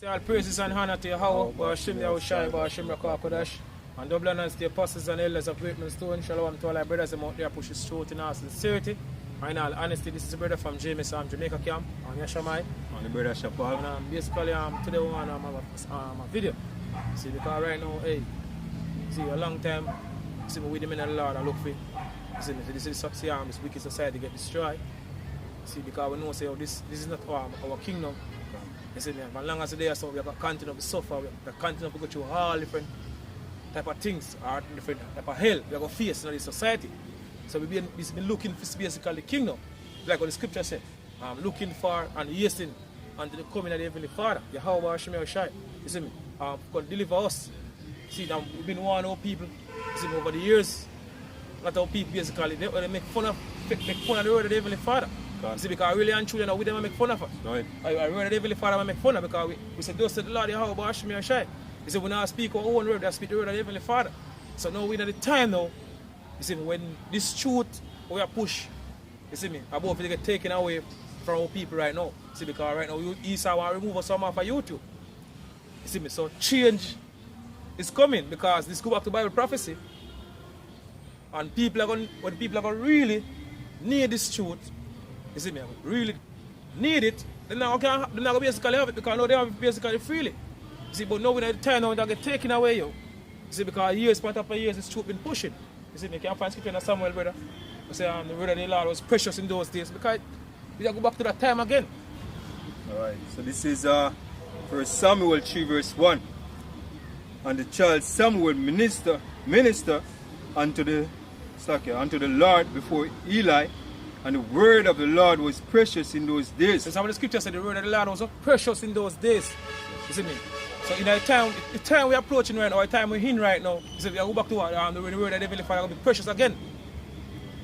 All praises and honor to Yahweh, Bashim Yahushai, Bashim Rakakodash, and double honors to the apostles and elders of Great Millstone. Shalom to all our brothers out there push his truth in our sincerity. And in all honesty, this is a brother from Jamaica, Jamaica camp, and Yashamai. And the brother Shapal. And basically, today we want to have a video. See, because right now, hey, see, a long time, see, we with him in the Lord, I look for, see, this is this wicked society get destroyed. See, because we know, say, oh, this is not our kingdom. You see, as long as they so we have to continue to suffer, we have to continue to go through all different type of things, or different type of hell we have to face in this society. So we've been looking for basically the kingdom, like what the scripture said, looking for and hastening unto the coming of the Heavenly Father, Yahweh Hashem Yahushai. You see me? God deliver us. See, now we've been warning our people, you see me, over the years, a lot of people basically, they make fun of the word of the Heavenly Father. You see, because I really and truly, we them make fun of us. Right. I really the Heavenly Father make fun of because we said, thus said the Lord Yahweh Hashem Yahushai. He said, we now speak our own word, we speak the word of the Heavenly Father. So now we're at the time now, you see me, when this truth we are pushed, you see me, about to get taken away from our people right now. You see, because right now East want to remove us some off of YouTube. You see me, so change is coming because this go back to Bible prophecy. And people are going, when people are going to really need this truth, you see me, really need it, they're not going to basically have it because now they have it basically freely. You see, but now when the time now they get taken away, yo. You see, because years, point after years, this truth been pushing. You see, you can't find scripture in Samuel, brother. You say the word of the Lord was precious in those days because we have to go back to that time again. Alright, so this is 1 Samuel 3 verse 1. And the child Samuel minister unto the Lord before Eli, and the word of the Lord was precious in those days. So some of the scripture said the word of the Lord was precious in those days. You see me? So in the time we're approaching right now, the time we're in right now, you see, we go back to what the word of the Heavenly Father will be precious again.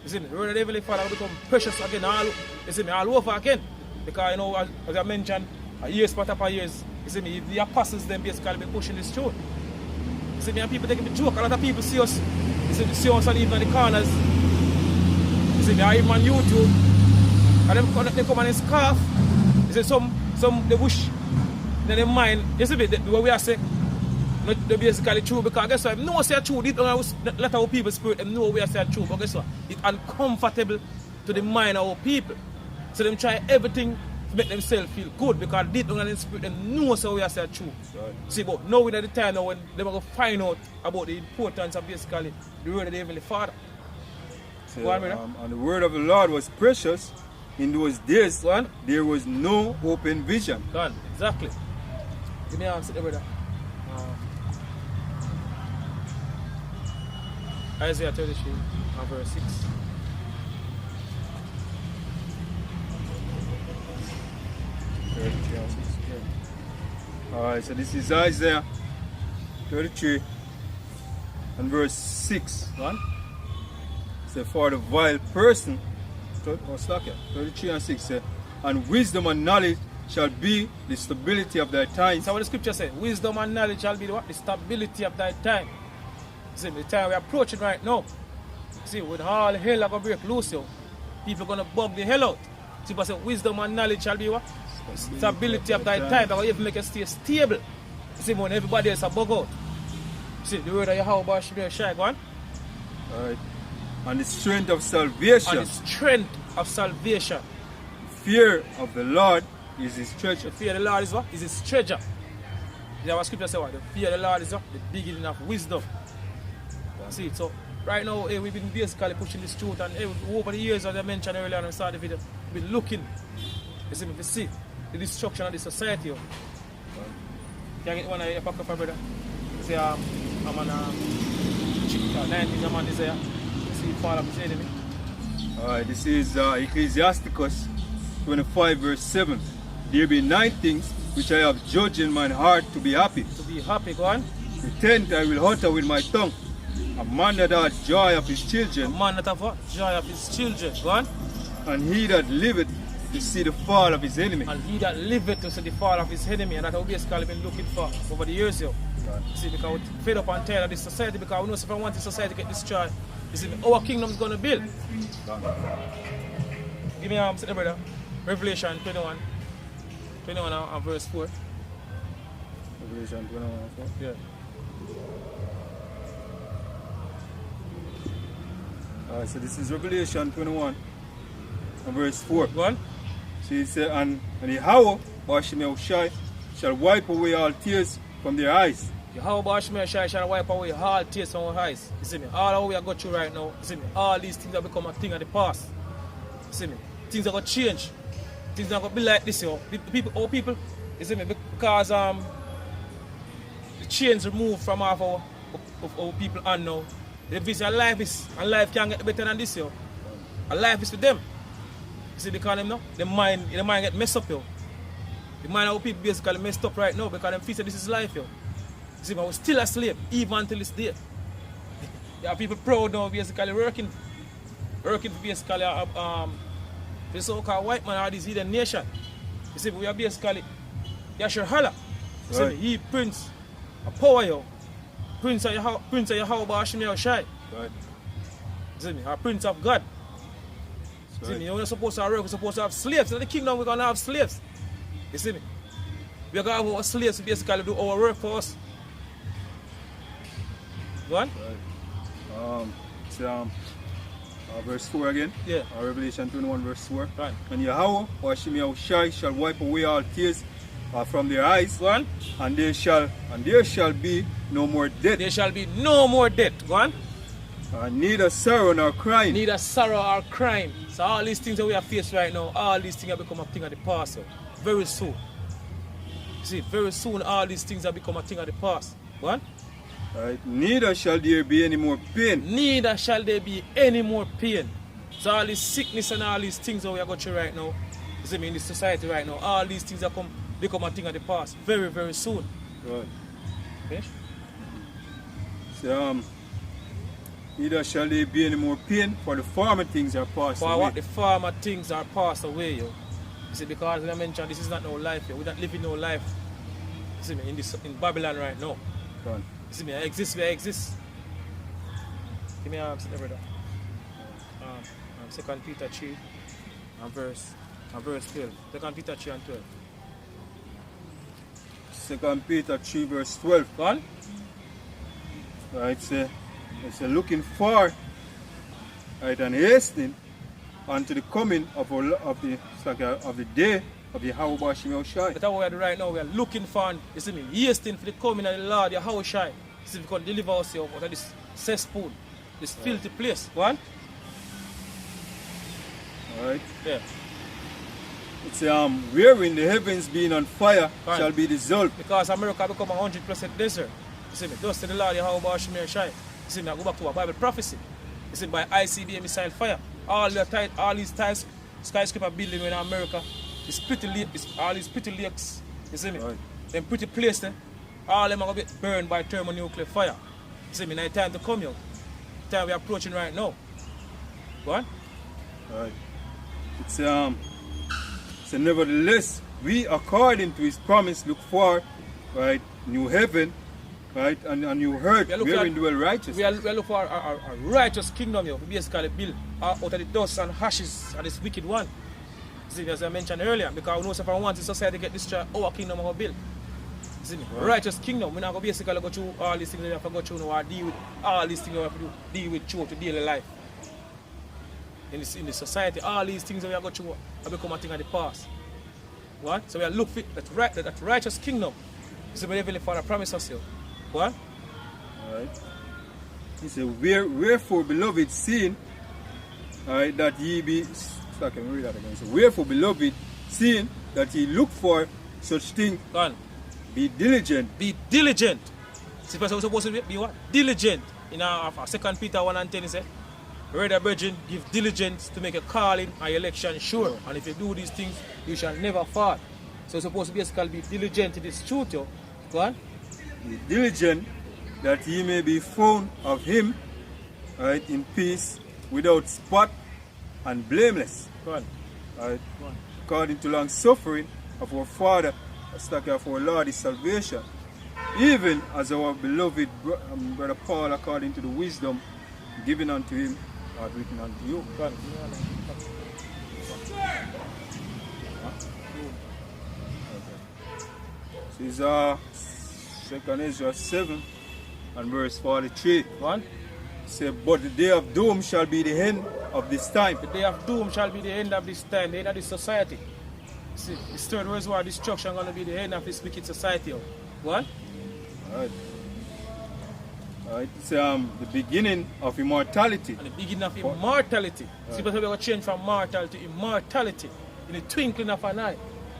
You see me? The word of the Heavenly Father will become precious again, you see me, all over again. Because you know, as I mentioned, years after years, you see me, the apostles them basically been pushing this truth. You see me, and people taking the joke. A lot of people see us, you see us and even in the corners. You see me, I even on YouTube, and they come on in scarf. You see some they wish in their mind, you see me, what we are saying, not basically true, because guess what, if no one say true, a lot of people spirit, them know we are saying true, but guess what, it's uncomfortable to the mind of our people. So them try everything to make themselves feel good, because deep down in the spirit, them know so we are saying true. Right. See, but now we're at the time now when they're going to find out about the importance of basically the word of the Heavenly Father. So, and the word of the Lord was precious in those days. There was no open vision. God, exactly. Give me a hand, sit there, brother. Isaiah 33 and verse 6. Alright, so this is Isaiah 33 and verse 6. So for the vile person, 33 and 6 say, and wisdom and knowledge shall be the stability of thy time. So what the scripture says, wisdom and knowledge shall be the what? The stability of thy time. See, the time we're approaching right now. See, with all hell are going to break loose, yo. People are going to bug the hell out. See, but say, wisdom and knowledge shall be what? Stability of thy time. That will even make you stay stable. See, when everybody else are bug out. See, the word of Yahweh should be a shy, go on. Alright. And the strength of salvation. And the strength of salvation. Fear of the Lord is his treasure. The fear of the Lord is what? Is his treasure. Is that what scripture says? What? The fear of the Lord is what? The beginning of wisdom. See, so right now, hey, we've been basically pushing this truth, and hey, over the years, as I mentioned earlier on the start of the video, we've been looking, you see, to see the destruction of the society. Can I get one of your pocket, brother? See, I'm on 19, I'm on this here. See, fall of his enemy. Alright, this is Ecclesiasticus 25 verse 7. There be 9 things which I have judged in mine heart to be happy. To be happy, go on. The 10th I will utter with my tongue. A man that hath joy of his children. A man that hath what? Joy of his children. Go on. And he that liveth to see the fall of his enemy. And he that liveth to see the fall of his enemy. And that we basically been looking for over the years, yo. See, because we're fed up and tired of this society, because we know if I want this society to get destroyed, you see, our kingdom is going to build. Give me sit there, brother. Revelation 21 and verse 4. Revelation 21. Yeah. Alright, so this is Revelation 21 and verse 4. Go on. So it says, and Yahweh, Bashim Yahushai, shall wipe away all tears from their eyes. Yahweh shall wipe away all tears from our eyes. You see me? All that we are going through right now, you see me? All these things have become a thing of the past. You see me? Things are going to change. Things are going to be like this, yo. People, you see me? Because the chains removed from off our people and now. The vision life is, and life can't get better than this, yo. And life is for them. You see, because them, no? The mind get messed up, yo. The mind of our people basically messed up right now because them feel that this is life, yo. You see, but we're still a slave, even until this day. Yeah, people proud now, basically working for basically the so-called white man or this hidden nation. You see, we are basically Yashar Hala. You see, he Prince, a power, yo. Prince of Yahweh Bashim Yahushai. Right. You see me? A Prince of God. You see me? You're not supposed to work, we're supposed to have slaves. In the kingdom, we're going to have slaves. You see me? We're going to have our slaves to basically do our work for us. Go on? Right. Verse 4 again. Yeah. Revelation 21 verse 4. Right. And Yahweh, Bashim Yahushai, shall wipe away all tears from their eyes. Go on? And there shall be no more death. There shall be no more death. Go on? Neither sorrow nor crying. Neither sorrow or crime. So all these things that we are faced right now, all these things have become a thing of the past. So very soon. You see, very soon all these things have become a thing of the past. Go on? Right. Neither shall there be any more pain. Neither shall there be any more pain. So all this sickness and all these things that we are going through right now, you see me, in this society right now, all these things have become a thing of the past very, very soon. Right. Okay? So, neither shall there be any more pain, for the former things are passed away. For what the former things are passed away, yo. You see, because as I mentioned, this is not no life, yo. We're not living no life. You see me, in Babylon right now. Right. You see me, I exist where I exist. Give me a brother. 2 Peter 3 and verse 12. 2 Peter 3 and 12. 2 Peter 3 verse 12. Go on? Right, it's a looking for, right, and hastening unto the coming of the day of the Yahweh Bashim Yahushai. That's what we are doing right now. We are looking for, you see me, hastening for the coming of the Lord, Yahweh Shai. You see, we can deliver us here out of this cesspool, this filthy place. Go on? Alright. Yeah. It's wherein the heavens being on fire shall be dissolved. Because America become 100% desert. You see me, thus to the Lord Yahweh Bashim Yahushai. You see me, I go back to a Bible prophecy. You see, by ICBM missile fire, all these skyscraper buildings in America, all these pretty lakes, you see me, right. Them pretty places, all of them are going to be burned by thermonuclear fire. You see me, now it's time to come here. Time we're approaching right now. Go on? Right. So nevertheless, we according to his promise look for, right, new heaven, right, and new earth, wherein dwell righteousness. We are looking for a righteous kingdom here, basically built out of the dust and ashes of this wicked one. See, as I mentioned earlier, because we know if once the society get destroyed, our kingdom will build. See me? Right. Righteous kingdom. We're not going to basically go through all these things that we have to go through now, or deal with all these things that we have to deal with through to daily life. In the society, all these things that we have to go through have become a thing of the past. What? So we are looking for that righteous kingdom. This is what Heavenly Father promised us here. What? Alright. He said, wherefore, beloved, seeing, alright, that ye be. So I can read that again. So, wherefore, beloved, seeing that ye look for such things, be diligent. Be diligent. See, we're supposed to be what? Diligent. In 2 Peter 1 and 10, he said, Rather, brethren, give diligence to make a calling and election sure. And if you do these things, you shall never fall. So, it's supposed to basically be diligent in this truth, yo. Go on. Be diligent that ye may be found of him, right, in peace, without spot and blameless. Go on. Right. Go on. According to long suffering of our Father, of our Lord, his salvation, even as our beloved brother Paul, according to the wisdom given unto him, are written unto you. Go on. So it's 2 Ezra 7 and verse 43. One. Say, but the day of doom shall be the end of this time. The day of doom shall be the end of this time, the end of this society. See, this third world war destruction going to be the end of this wicked society. What? Alright. Alright. It's the beginning of immortality. And the beginning of immortality. See, but we're going to change from mortal to immortality in the twinkling of an eye.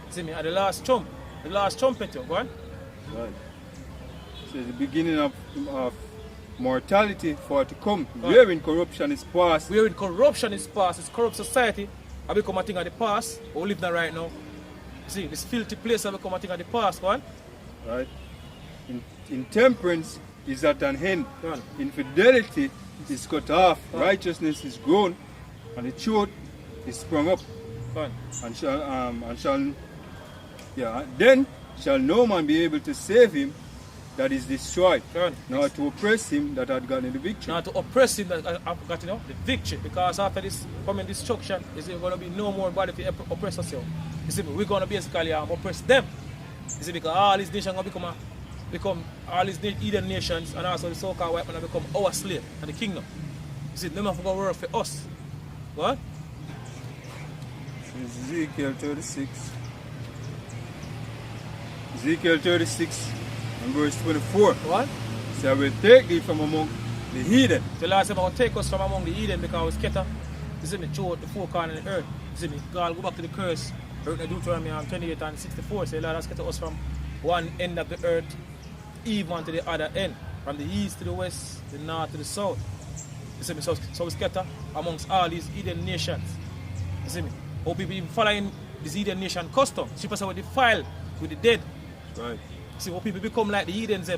See me? At the last trumpet. Go on. Right. So the beginning of mortality for to come. Right. Wherein corruption is past. Wherein corruption is past, it's corrupt society, I become a thing of the past, but we live now right now. See, this filthy place has become a thing of the past, go on. Right. Intemperance is at an end. Go on. Infidelity is cut off. Go on. Righteousness is grown, and the truth is sprung up. Go on. Then shall no man be able to save him that is destroyed, Go on. nor to oppress him that had gotten the victory. Now to oppress him that I've got, the victory, because after this coming destruction, is going to be no more body to oppress us. You see, we're going to basically oppress them. You see, because all these nations are going to become all these Eden nations, and also the so-called white man become our slave and the kingdom. You see, them have to go work for us. What? Ezekiel 36. Ezekiel 36 and verse 24. What? So I will take thee from among the heathen. The Lord said, I'm going to take us from among the heathen because we scatter. You see me, throughout the four corners of the earth. You see me, God go back to the curse. Deuteronomy 28 and 64. Say, Lord has scattered us from one end of the earth even to the other end. From the east to the west, the north to the south. You see me, so we scatter amongst all these heathen nations. You see me, how people even following this heathen nation custom. People say we defile with the dead. Right. See what people become like the heathens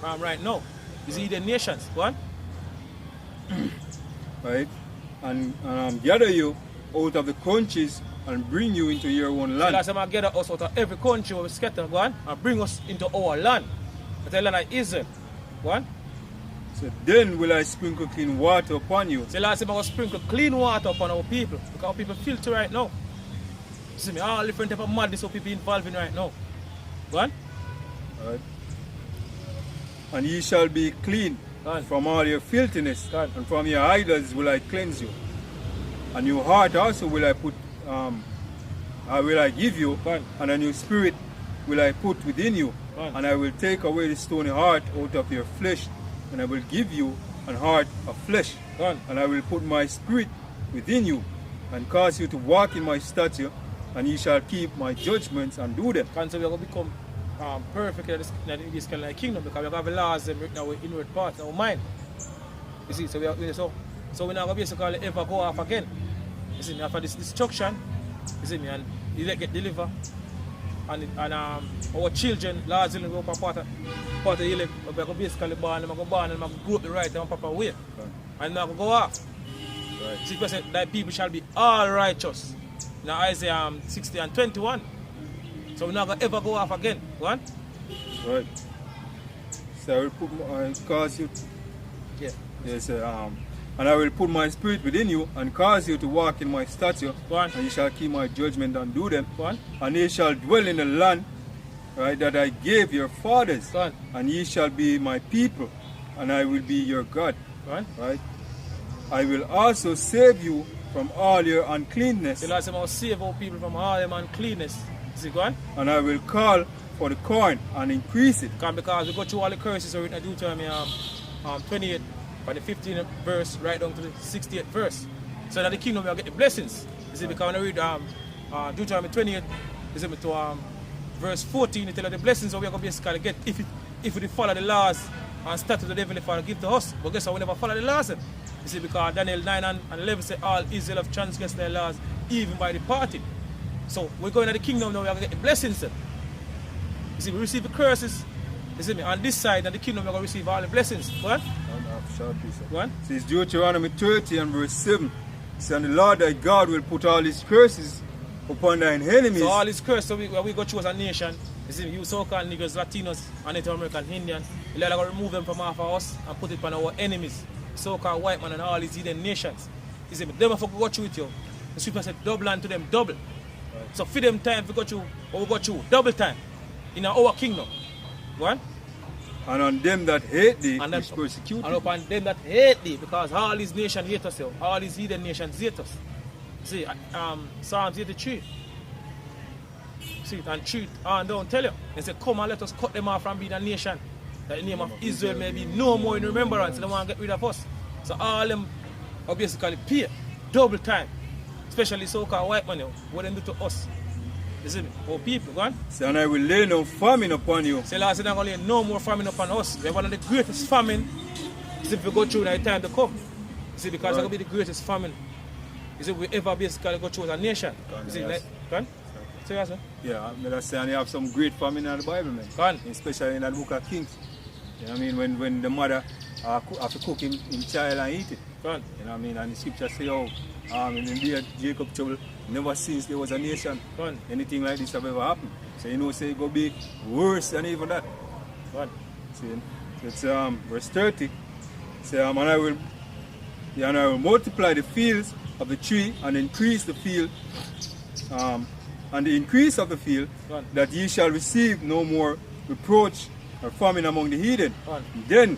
right now. These heathen nations. Go on. Right. And gather you out of the countries and bring you into your own So land. last time I gather us out of every country where we scatter, go on, and bring us into our land. The land of Israel. Go on. So then will I sprinkle clean water upon you. So last time I was sprinkle clean water upon our people. Because our people filthy right now. See me, all different type of madness what people involved in right now. Go on. Right. And ye shall be clean from all your filthiness, and from your idols will I cleanse you. And your heart also will I put, will I give you, and a new spirit will I put within you, and I will take away the stony heart out of your flesh, and I will give you an heart of flesh, and I will put my spirit within you, and cause you to walk in my statute, and ye shall keep my judgments and do them. And so we are going to become perfect in this kind of kingdom, because we have the laws written in our inward parts, our mind. You see, so we're not going to basically ever go off again. You see me, after this destruction, you see me, and you let get delivered, and our children, largely go for part of the elect, we're going to basically born, and we're going to grow up the right and proper way, and we're going to go off. Right. See, because that people shall be all righteous. Now Isaiah 60 and 21. So we're not going to ever go off again. Go on. Right. So I will put cause you. Yeah. Yes. And I will put my spirit within you and cause you to walk in my statute. Go on. And you shall keep my judgment and do them. Go on. And ye shall dwell in the land, right, that I gave your fathers. Go on. And ye shall be my people, and I will be your God. Go on. Right. I will also save you from all your uncleanness. The Lord said, I will save our people from all them uncleanness. See, go on. And I will call for the corn and increase it. Because we go through all the curses written in Deuteronomy 28, from the 15th verse right down to the 68th verse. So that the kingdom will get the blessings. You see, because when I read Deuteronomy 28, you see, to verse 14, it tells us the blessings that we are going to basically get if we follow the laws and statutes the Heavenly Father give to us. But guess what? We never follow the laws. You see, because Daniel 9 and 11 say all Israel have transgressed their laws even by departing. So we're going to the kingdom now, we are going to get the blessings. You see, we receive the curses. You see me, on this side, and the kingdom, we're going to receive all the blessings. Go on. Go on. It says Deuteronomy 30 and verse 7. It says, and the Lord thy God will put all his curses upon thine enemies. So all these curses, so we go through as a nation, you see, you so-called Negroes, Latinos, and Native American, Indian, the Lord going to remove them from off of us and put it upon our enemies, so-called white man and all these hidden nations. You see, them if we go through with you, the scripture said double unto them double. Right. So for them time, we go through, double time in our kingdom. Go on. And on them that hate thee, and them, which persecute and thee. upon them that hate thee, because all these nations hate us, yo. All these heathen nations hate us. See, Psalms 83. See, and treat, and don't tell you. They say, come and let us cut them off from being a nation. That the name of Israel may be no more in remembrance. They want to get rid of us. So all them are basically pay double time. Especially so-called white man, yo, what they do to us. You see me? Our people, go on. Say, and I will lay no famine upon you. Say, Lord, say, not going to lay no more famine upon us. We have one of the greatest famine. If we go through that time to come. You see, because it's going to be the greatest famine. You see, we ever basically go through as a nation. You see, like, go on. Say yes, man. Yeah, I'm going to say, and you have some great famine in the Bible, man. Go on. Especially in the book of Kings. You know what I mean? When the mother have to cook him child and eat it. Go on. You know what I mean? And the scripture say, oh, in the day of Jacob trouble, never since there was a nation, anything like this have ever happened. So you know, say it go be worse than even that. Go on. See, it's verse 30. Say, and I will multiply the fields of the tree and increase the field, and the increase of the field, that ye shall receive no more reproach or famine among the heathen. Then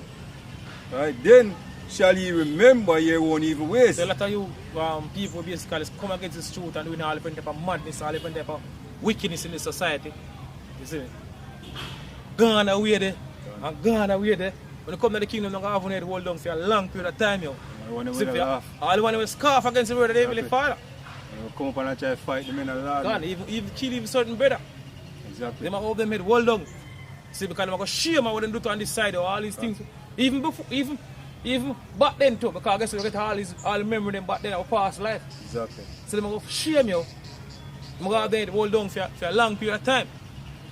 shall ye remember your own evil ways. So a lot of you people basically come against this truth and doing all different type of madness, all different type of wickedness in the society. You see me? Gone away there. And gone away there. When you come to the kingdom, you're going to have to hold down for a long period of time. Yo. All the one who will scarf against the word of the Heavenly Father. You come up and try to fight the men of the Lord. Gone, even kill even certain brother. Exactly. They might hold them head hold down. See, because they're going to shame what they do to on this side of all these things. Even before, even back then too, because I guess you get all the memory them back then of past life. Exactly. So they're going to shame you. They're going to have them hold down for a long period of time.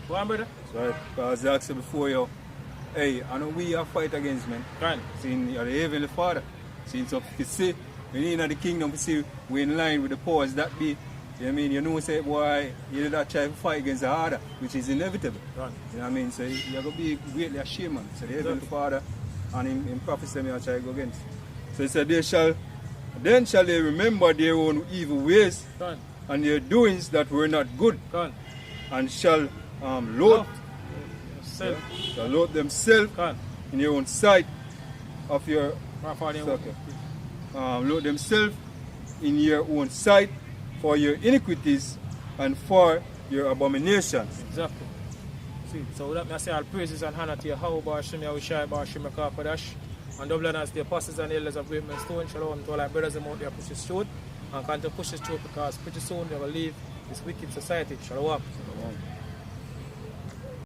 Go on, brother. That's right. Because I said before you, hey, I know we have fight against men. Right. Seeing you're the Heavenly Father. Seeing so you see, when you're in the kingdom, you see we're in line with the powers that be. You know what I mean? You know, say, boy, you did not try to fight against the harder, which is inevitable. Right. You know what I mean? So you're going to be greatly ashamed, man. So the Heavenly Father, and in prophecy, you try to go against. So he said, then shall they remember their own evil ways, Right. and their doings that were not good, Right. and shall loathe themselves Right. in your own sight of your Okay. load themselves in your own sight for your iniquities and for your abominations. Exactly. See, so that I say all praises and honor to you, how Barshim, Yahushai, Barshim, Makapadash, and double honors the apostles and elders of Great Men Stone. Shalom to all our brothers and out there push this through and continue to push this through because pretty soon they will leave this wicked society. Shalom. Shalom.